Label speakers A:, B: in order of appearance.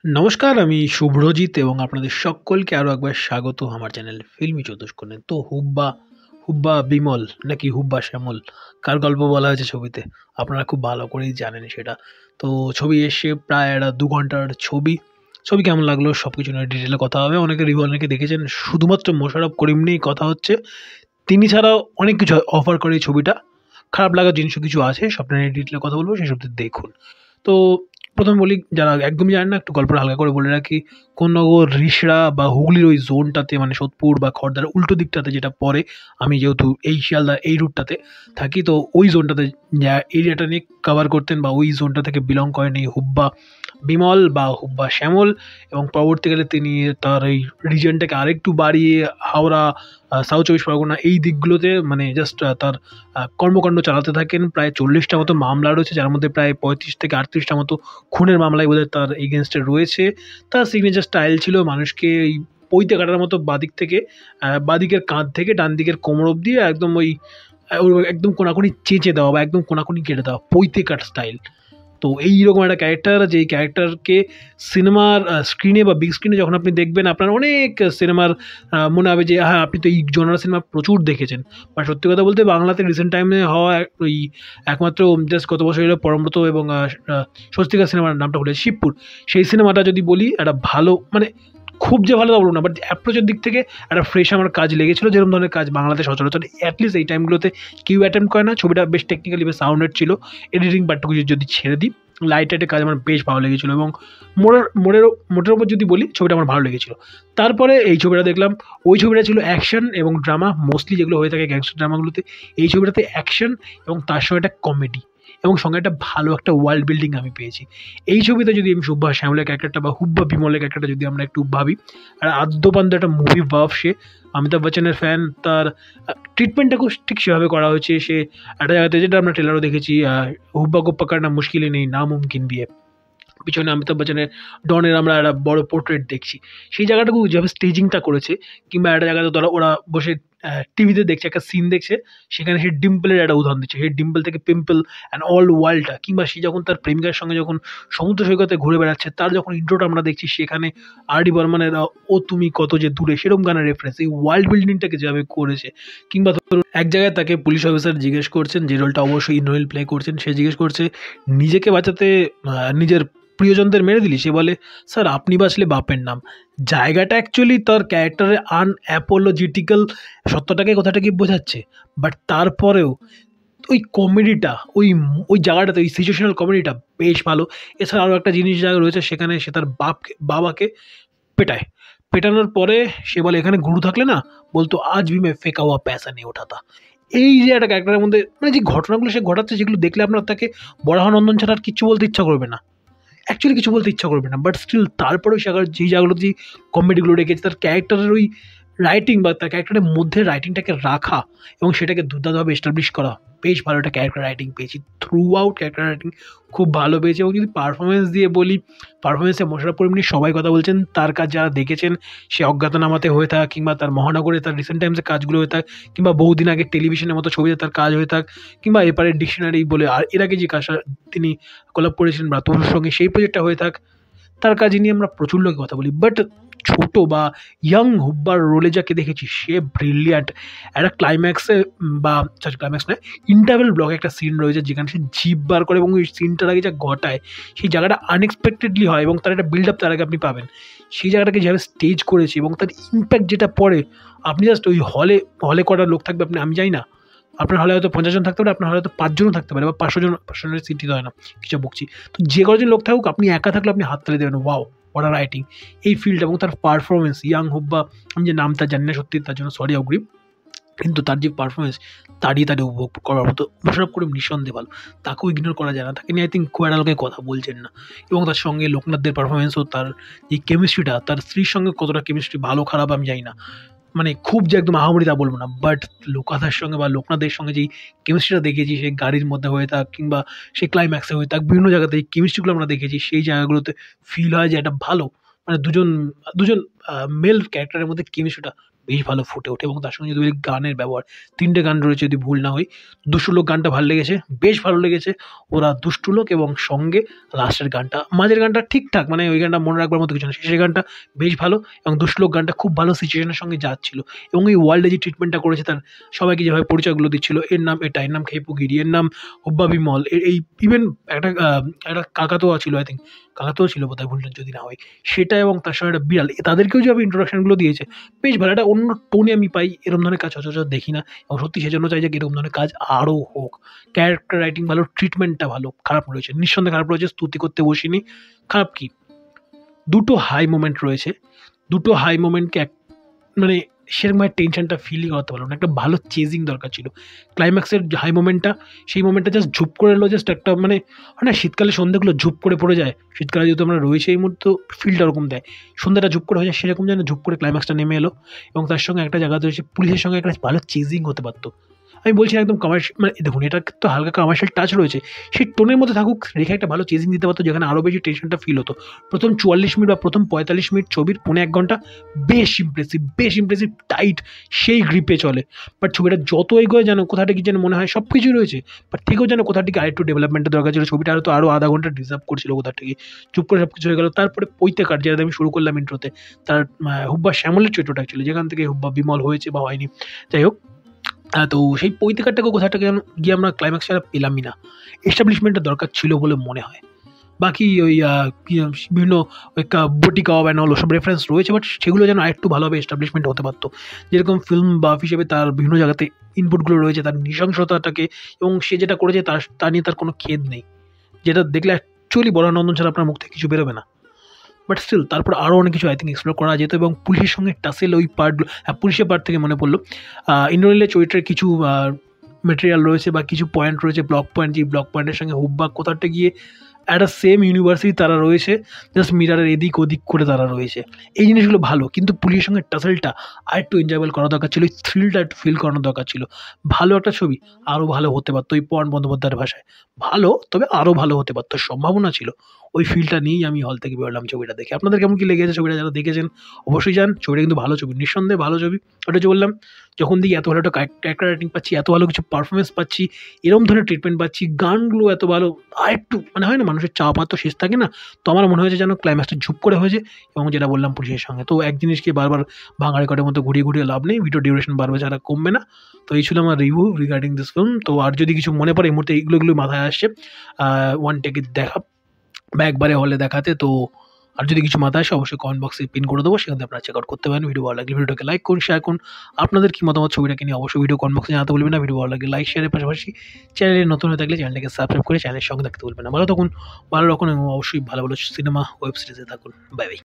A: নমস্কার, আমি শুভ্রজিৎ এবং আপনাদের সকলকে আরো একবার স্বাগত আমার চ্যানেল ফিল্মি চতুষ্কোণে। তো হুব্বা হুব্বা বিমল নাকি হুব্বা শ্যামল, কার গল্প বলা হয়েছে ছবিতে আপনারা খুব ভালো করেই জানেন সেটা। তো ছবি এসে প্রায় একটা ২ ঘন্টার ছবি কেমন লাগলো সব কিছু নিয়ে ডিটেলে কথা হবে। অনেকে রিভিউ অনেকে দেখেছেন, শুধুমাত্র মোশাররফ করিম নিয়েই কথা হচ্ছে। তিনি ছাড়াও অনেক কিছু অফার করে এই ছবিটা। খারাপ লাগার জিনিসও কিছু আছে, সবটা নিয়ে ডিটেলে কথা বলবো, সেসবটা দেখুন। তো ১ম বলি, যারা একদমই জানেন না একটু গল্পটা হালকা করে বলে রাখি। কোন্নগর, রিষড়া বা হুগলির ওই জোনটাতে, মানে সোদপুর বা খড়দার উল্টো দিকটাতে যেটা পড়ে, আমি যেহেতু এই শিয়ালদা এই রুটটাতে থাকি, তো ওই জোনটাতে এরিয়াটা নিয়ে কভার করতেন বা ওই জোনটা থেকে বিলং করেন এই হুব্বা বিমল বা হুব্বা শ্যামল। এবং পরবর্তীকালে তিনি তার এই রিজিয়নটাকে আরেকটু বাড়িয়ে হাওড়া, সাউথ চব্বিশ পরগনা এই দিকগুলোতে মানে জাস্ট তার কর্মকাণ্ড চালাতে থাকেন। প্রায় ৪০টা মতো মামলা রয়েছে, যার মধ্যে প্রায় ৩৫ থেকে ৩৮টা মতো খুনের মামলায় বোধহয় তার এগেনস্টে রয়েছে। তার সিগনেচার স্টাইল ছিল মানুষকে এই পইতে কাটার মতো, বাদিক থেকে বাদিকের কাঁধ থেকে ডান দিকের কোমর অব্দি একদম ওই ওই একদম কোনাকুনি চেঁচে দেওয়া বা একদম কোনাকুনি কেটে দেওয়া, পইতে কাট স্টাইল। তো এইরকম একটা ক্যারেক্টার, যেই ক্যারেক্টারকে সিনেমার স্ক্রিনে বা বিগ স্ক্রিনে যখন আপনি দেখবেন, আপনার অনেক সিনেমার মনে হবে যে হ্যাঁ, আপনি তো এই জনার সিনেমা প্রচুর দেখেছেন। বা সত্যি কথা বলতে বাংলাতে রিসেন্ট টাইমে হওয়া ওই একমাত্র জাস্ট গত বছর এলো পরমব্রত এবং স্বস্তিকা সিনেমার নামটা বলে শিবপুর। সেই সিনেমাটা যদি বলি, একটা ভালো মানে খুব যে ভালো তা বলবো না, বাট অ্যাপ্রোচের দিক থেকে একটা ফ্রেশ আমার কাজ লেগেছিল। যেরকম ধরনের কাজ বাংলাতে সচরাচর অ্যাটলিস্ট এই টাইমগুলোতে কেউ অ্যাটেম্প করে না। ছবিটা বেশ টেকনিক্যালি বেশ সাউন্ডেড ছিল। এডিটিং পার্টটুকু যদি ছেড়ে দিই, লাইট টাইটের কাজ আমার বেশ ভালো লেগেছিলো। এবং মোড়ের ওপর যদি বলি, ছবিটা আমার ভালো লেগেছিলো। তারপরে এই ছবিটা দেখলাম, ওই ছবিটা ছিল অ্যাকশন এবং ড্রামা, মোস্টলি যেগুলো হয়ে থাকে গ্যাংস্টার ড্রামাগুলোতে। এই ছবিটাতে অ্যাকশন এবং তার সঙ্গে একটা কমেডি এবং সঙ্গে একটা ভালো একটা ওয়ার্ল্ড বিল্ডিং আমি পেয়েছি। এই ছবিতে যদি আমি সুব্বা শ্যামলের ক্যারেক্টারটা বা হুব্বা বিমলের ক্যারেক্টারটা যদি আমরা একটু ভাবি, আর আদ্যপান্ত একটা মুভি বাফ সে, অমিতাভ বচ্চনের ফ্যান, তার ট্রিটমেন্টটা খুব ঠিক সেভাবে করা হয়েছে। সে একটা জায়গাতে, যেটা আমরা ট্রেলারও দেখেছি, হুব্বা को पकड़ना मुश्किल ही नहीं नामुमकिन भी है, পিছনে অমিতাভ বচ্চনের ডনের আমরা একটা বড় পোর্ট্রেট দেখছি। সেই জায়গাটুকু যেভাবে স্টেজিংটা করেছে, কিংবা একটা জায়গাতে ধরো ওরা বসে টিভিতে দেখছে, একটা সিন দেখছে, সেখানে সেই ডিম্পলের একটা উদাহরণ দিচ্ছে। সেই ডিম্পল থেকে পিম্পল অ্যান্ড অল ওয়ার্ল্ডটা, কিংবা সে যখন তার প্রেমিকার সঙ্গে যখন সমুদ্র সৈকতে ঘুরে বেড়াচ্ছে, তার যখন ইন্ট্রোটা আমরা দেখছি, সেখানে আর ডি বর্মনের ও তুমি কত যে দূরে, সেরকম গানের রেফারেন্স, এই ওয়ার্ল্ড বিল্ডিংটাকে যেভাবে করেছে। কিংবা ধরুন এক জায়গায় তাকে পুলিশ অফিসার জিজ্ঞেস করছেন, যে রোলটা অবশ্যই ইন্দ্রনীল প্লে করছেন, সে জিজ্ঞেস করছে নিজেকে বাঁচাতে নিজের প্রিয়জনদের মেরে দিলি? সে বলে, স্যার আপনি বাঁচলে বাপের নাম। জায়গাটা অ্যাকচুয়ালি তার ক্যারেক্টারের আনঅ্যাপোলজিটিক্যাল সত্যটাকে, কথাটাকে বোঝাচ্ছে। বাট তারপরেও ওই কমেডিটা, ওই জায়গাটাতে ওই সিচুয়েশনাল কমেডিটা বেশ ভালো। এছাড়া আরও একটা জিনিস জায়গা রয়েছে, সেখানে সে তার বাবাকে পেটায়। পেটানোর পরে সে বলে, এখানে গুরু থাকলে না বলতো আজ ভি মে ফেকা হুয়া পয়সা নেই ওঠাতা। এই যে একটা ক্যারেক্টারের মধ্যে মানে যে ঘটনাগুলো সে ঘটাচ্ছে, যেগুলো দেখলে আপনার তাকে বরাহনন্দন ছাড়া আর কিচ্ছু বলতে ইচ্ছা করবে না, অ্যাকচুয়ালি কিছু বলতে ইচ্ছা করবে না। বাট স্টিল তারপরেও সে যেই জায়গাগুলো, যে কমেডিগুলো রেখেছে, তার ক্যারেক্টারের ওই রাইটিং বা তার ক্যারেক্টারের মধ্যে রাইটিংটাকে রাখা এবং সেটাকে দুর্দান্তভাবে এস্টাবলিশ করা, বেশ ভালো একটা ক্যারেক্টার রাইটিং পেয়েছি। থ্রু আউট ক্যারেক্টার রাইটিং খুব ভালো পেয়েছি। এবং যদি পারফরমেন্স দিয়ে বলি, পারফরমেন্সে মোশাররফ করিম নিয়ে সবাই কথা বলছেন। তার কাজ যারা দেখেছেন, সে অজ্ঞাতনামাতে হয়ে থাক, কিংবা তার মহানগরে তার রিসেন্ট টাইমসে কাজগুলো হয়ে থাক, কিংবা বহুদিন আগে টেলিভিশনের মতো ছবিতে তার কাজ হয়ে থাক, কিংবা এপারে ডিকশনারি বলে আর এর আগে যে কাজটা তিনি কোলাপ করেছিলেন ব্রাত্যর সঙ্গে, সেই প্রজেক্টটা হয়ে থাক, তার কাজে নিয়ে আমরা প্রচুর লোকে কথা বলি। বাট ছোট বা ইয়াং হুব্বার রোলে যাকে দেখেছি, সে ব্রিলিয়ান্ট। একটা ক্লাইম্যাক্সে বা ক্লাইম্যাক্স নয়, ইন্টারভেল ব্লকে একটা সিন রয়েছে, যেখানে সে জিভ বার করে এবং ওই সিনটার আগে যা ঘটায়, সেই জায়গাটা আনএক্সপেক্টেডলি হয় এবং তার একটা বিল্ড আপ তার আগে আপনি পাবেন। সেই জায়গাটাকে যেভাবে স্টেজ করেছে এবং তার ইম্প্যাক্ট যেটা পড়ে, আপনি জাস্ট ওই হলে কটা লোক থাকবে, আপনি আমি জানি না, আপনার হলে হয়তো ৫০ জন থাকতে পারে, আপনার হলে হয়তো ৫ জনও থাকতে পারে, বা ৫০০ জনের সিটি হয় না, কিছু বকছি। তো যে কজন লোক থাকুক, আপনি একা থাকলে আপনি হাত তালি দেবেন, ওয়াও হোয়াট আ রাইটিং। এই ফিল্ড এবং তার পারফরমেন্স, ইয়াং হুব্বা, আমি যে নামটা জানি না সত্যি, তার জন্য সরি অগ্রিম, কিন্তু তার যে পারফরমেন্স, তারই উপভোগ করার মতো। মোশাররফ করিম নিঃসন্দেহে ভালো, তাকেও ইগনোর করা যায় না। তাকে নিয়ে আই থিঙ্ক খুব একটা লোকে কথা বলছেন না। এবং তার সঙ্গে লোকনাথদের পারফরমেন্সও, তার এই কেমিস্ট্রিটা, তার স্ত্রীর সঙ্গে কতটা কেমিস্ট্রি ভালো খারাপ আমি জানি না, মানে খুব যে একদম আহামরি তা বলবো না। বাট লোকাথার সঙ্গে বা লোকনাথের সঙ্গে যেই কেমিস্ট্রিটা দেখেছি, সেই গাড়ির মধ্যে হয়ে থাক, কিংবা সেই ক্লাইম্যাক্সে হয়ে থাক, বিভিন্ন জায়গাতে এই কেমিস্ট্রিগুলো আমরা দেখেছি, সেই জায়গাগুলোতে ফিল হয় যে একটা ভালো, মানে দুজন দুজন মেল ক্যারেক্টারের মধ্যে কেমিস্ট্রিটা বেশ ভালো ফুটে ওঠে এবং তার সঙ্গে যদি বলি গানের ব্যবহার, ৩ টে গান রয়েছে যদি ভুল না হই। 'দুষ্টু লোক' গানটা ভাল লেগেছে, বেশ ভালো লেগেছে। ওরা দুষ্টু লোক এবং সঙ্গে লাস্টের গানটা, মাঝের গানটা ঠিকঠাক, মানে ওই গানটা মনে রাখবার মতো কিছু না। শেষের গানটা বেশ ভালো এবং 'দুষ্টু লোক' গানটা খুব ভালো সিচুয়েশনের সঙ্গে যাচ্ছিল এবং এই ওয়ার্ল্ডে যে ট্রিটমেন্টটা করেছে তার সবাইকে যেভাবে পরিচয়গুলো দিচ্ছিল, এর নাম এটা, এর নাম খেপু গিরি, এর নাম হুব্বা বিমল, এই ইভেন একটা কাকাতুয়া ছিল, আই থিংক কাকাতুয়া ছিল বোধহয় ভুল যদি না হয়। সেটা এবং তার সঙ্গে একটা বিড়াল, তাদেরকেও যেভাবে ইন্ট্রোডাকশনগুলো দিয়েছে বেশ ভালো। একটা অন্য টোনে আমি পাই, এরকম ধরনের কাজ সচরাচর দেখি না এবং সত্যি সেজন্য চাই যে এরকম ধরনের কাজ আরও হোক। ক্যারেক্টার রাইটিং ভালো, ট্রিটমেন্টটা ভালো, খারাপ রয়েছে, নিঃসন্দেহে খারাপ রয়েছে, স্তুতি করতে বসিনি। খারাপ কি? দুটো হাই মোমেন্ট রয়েছে। দুটো হাই মোমেন্টকে মানে সেরকমভাবে টেনশনটা ফিলই করাতে পারলো না। একটা ভালো চেজিং দরকার ছিল। ক্লাইম্যাক্সের যে হাই মোমেন্টটা, সেই মোমেন্টটা জাস্ট ঝুপ করে এলো, জাস্ট একটা মানে হয় না শীতকালে সন্ধ্যেগুলো ঝুপ করে পড়ে যায়। শীতকালে যেহেতু আমরা রয়েছি এই মুহূর্তে, ফিলটা ওরকম দেয়। সন্ধ্যাটা ঝুপ করে হয়ে যায়, সেরকম যেন ঝুপ করে ক্লাইম্যাক্সটা নেমে এলো এবং তার সঙ্গে একটা জায়গাতে রয়েছে পুলিশের সঙ্গে একটা ভালো চেজিং হতে পারত। আমি বলছি না একদম কমার্শিয়াল, মানে দেখুন এটা তো হালকা কমার্শিয়াল টাচ রয়েছে, সেই টোনের মধ্যে থাকুক, রেখে একটা ভালো চেজিং দিতে পারতো যেখানে আরও বেশি টেনশনটা ফিল হতো। প্রথম ৪৪ মিনিট বা প্রথম ৪৫ মিনিট ছবির পৌনে ১ ঘন্টা বেশ ইমপ্রেসিভ, টাইট, সেই গ্রিপে চলে। বাট ছবিটা যত এগোয় যেন কোথাটা কি যেন মনে হয় সব কিছুই রয়েছে, বাট থেকেও যেন কোথা থেকে আরেকটু ডেভেলপমেন্টের দরকার ছিল। ছবিটা আরও আধা ঘন্টা ডিজার্ভ করছিল কোথা থেকে। চুপ করে সব কিছু হয়ে গেল। তারপরে পৈতেকার, যেটা আমি শুরু করলাম ইন্ট্রোতে, তার হুব্বা শ্যামলের চরিত্রটা অ্যাকচুয়ালি, যেখান থেকে হুব্বা বিমল হয়েছে বা হয়নি, যাই হোক। তো সেই পৈতেকারটাকেও কোথা থেকে যেন গিয়ে আমরা ক্লাইম্যাক্স ছাড়া পেলামই না। এস্টাবলিশমেন্টের দরকার ছিল বলে মনে হয়। বাকি ওই বিভিন্ন ওই বটি কাবাব অ্যান্ড অল ওসব রেফারেন্স রয়েছে, বাট সেগুলো যেন আরেকটু ভালোভাবে এস্টাবলিশমেন্ট হতে পারতো। যেরকম ফিল্ম বাফ হিসেবে তার বিভিন্ন জায়গাতে ইনপুটগুলো রয়েছে, তার নৃশংসতাটাকে এবং সে যেটা করেছে তা নিয়ে তার কোনো খেদ নেই। যেটা দেখলে অ্যাকচুয়ালি বরানন্দন ছাড়া আপনার মুখ থেকে কিছু বেরোবে না। বাট স্টিল তারপর আরও অনেক কিছু আই থিঙ্ক এক্সপ্লোর করা যেত এবং পুলিশের সঙ্গে টাসেল ওই পার্টগুলো, পুলিশের পার্ট থেকে মনে পড়লো ইন্দ্রনীলের চরিত্রের কিছু মেটেরিয়াল রয়েছে বা কিছু পয়েন্ট রয়েছে, ব্লক পয়েন্ট, যে ব্লক পয়েন্টের সঙ্গে হুব্বা কোথাটা গিয়ে একটা সেম ইউনিভার্সিটি তারা রয়েছে, জাস্ট মিরারের এদিক ওদিক করে তারা রয়েছে। এই জিনিসগুলো ভালো, কিন্তু পুলিশের সঙ্গে টাসেলটা আরেকটু এনজয়েবল করা দরকার ছিল, ওই থ্রিলটা একটু ফিল করানো দরকার ছিল। ভালো একটা ছবি আরও ভালো হতে পারতো, ওই পন বন্দ্যোপাধ্যায়ের ভাষায় ভালো, তবে আরও ভালো হতে পারতো, সম্ভাবনা ছিল। ওই ফিলটা নিয়েই আমি হল থেকে বেরোলাম ছবিটা দেখে। আপনাদের কেমন কী লেগেছে ছবিটা? যারা দেখেছেন অবশ্যই যান, ছবিটা কিন্তু ভালো ছবি, নিঃসন্দেহে ভালো ছবি। ওটা যে বললাম, যখন দেখি এত ভালো একটা ক্যারেক্টার রাইটিং পাচ্ছি, এত ভালো কিছু পারফরমেন্স পাচ্ছি, এরকম ধরনের ট্রিটমেন্ট পাচ্ছি, গানগুলো এত ভালো, আরেকটু মানে হয় না মানুষের চাওয়া পাওয়ার তো শেষ থাকে না। তো আমার মনে হয়েছে যেন ক্লাইম্যাক্সটা ঝুপ করে হয়েছে এবং যেটা বললাম পুলিশের সঙ্গে। তো এক জিনিসকে বারবার ভাঙা রেকর্ডের মতো ঘুরিয়ে লাভ নেই, ভিডিও ডিউরেশন বাড়বে ছাড়া কমবে না। তো এই ছিল আমার রিভিউ রিগার্ডিং দিস ফিল্ম। তো আর যদি কিছু মনে পড়ে এই মুহূর্তে, এগুলো মাথায় আসছে ওয়ান টেকে দেখা বা একবারে হলে দেখাতে, তো আর যদি কিছু মাথায় আসে অবশ্যই কমেন্ট বক্সে পিন করে দেবো, সেখান থেকে আপনারা চেক আউট করতে পারেন। ভিডিও ভালো লাগলে ভিডিওটাকে লাইক করুন, শেয়ার করুন। আপনাদের কি মতামত ছবিটাকে নিয়ে অবশ্যই ভিডিও কমেন্ট বক্সে জানাতে বলবেন না। ভিডিও ভালো লাগলে লাইক শেয়ারের পাশাপাশি চ্যানেলে নতুন হয়ে থাকলে চ্যানেলটাকে সাবস্ক্রাইব করে চ্যানেলের সঙ্গে থাকতে বলবেন না। ভালো থাকুন, ভালো রাখুন এবং অবশ্যই ভালো সিনেমা ওয়েব সিরিজে থাকুন। Bye bye.